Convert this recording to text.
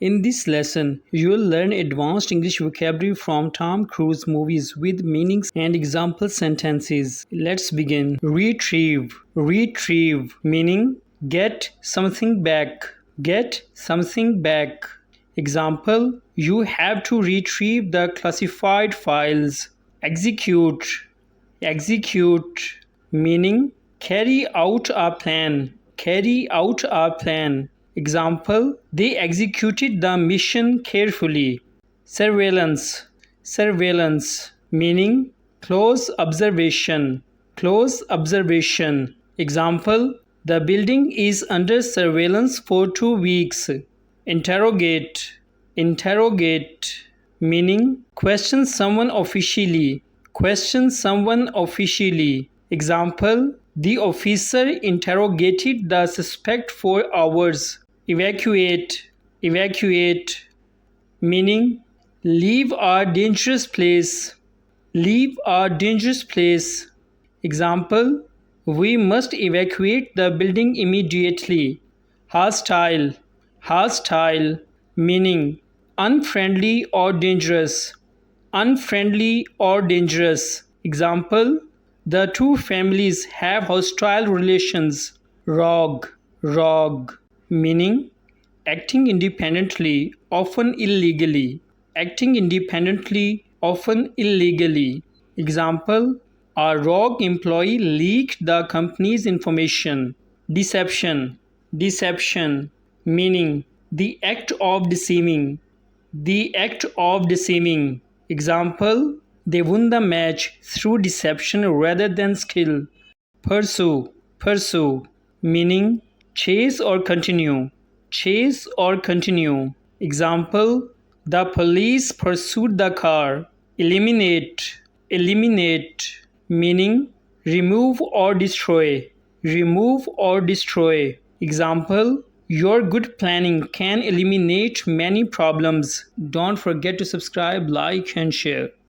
In this lesson, you will learn advanced English vocabulary from Tom Cruise movies with meanings and example sentences. Let's begin. Retrieve. Retrieve meaning get something back. Get something back. Example, you have to retrieve the classified files. Execute. Execute meaning carry out a plan. Carry out a plan. Example, they executed the mission carefully. Surveillance. Surveillance meaning close observation. Close observation. Example, the building is under surveillance for 2 weeks. Interrogate. Interrogate meaning question someone officially. Question someone officially. Example, the officer interrogated the suspect for hours. Evacuate. Evacuate meaning leave a dangerous place. Leave a dangerous place. Example, we must evacuate the building immediately. Hostile. Hostile meaning unfriendly or dangerous. Unfriendly or dangerous. Example, the two families have hostile relations. Rogue. Rogue meaning acting independently, often illegally. Acting independently, often illegally. Example, a rogue employee leaked the company's information. Deception. Deception meaning the act of deceiving. The act of deceiving. Example, they won the match through deception rather than skill. Pursue. Pursue meaning chase or continue. Chase or continue. Example, the police pursued the car. Eliminate. Eliminate meaning remove or destroy. Remove or destroy. Example, your good planning can eliminate many problems. Don't forget to subscribe, like, and share.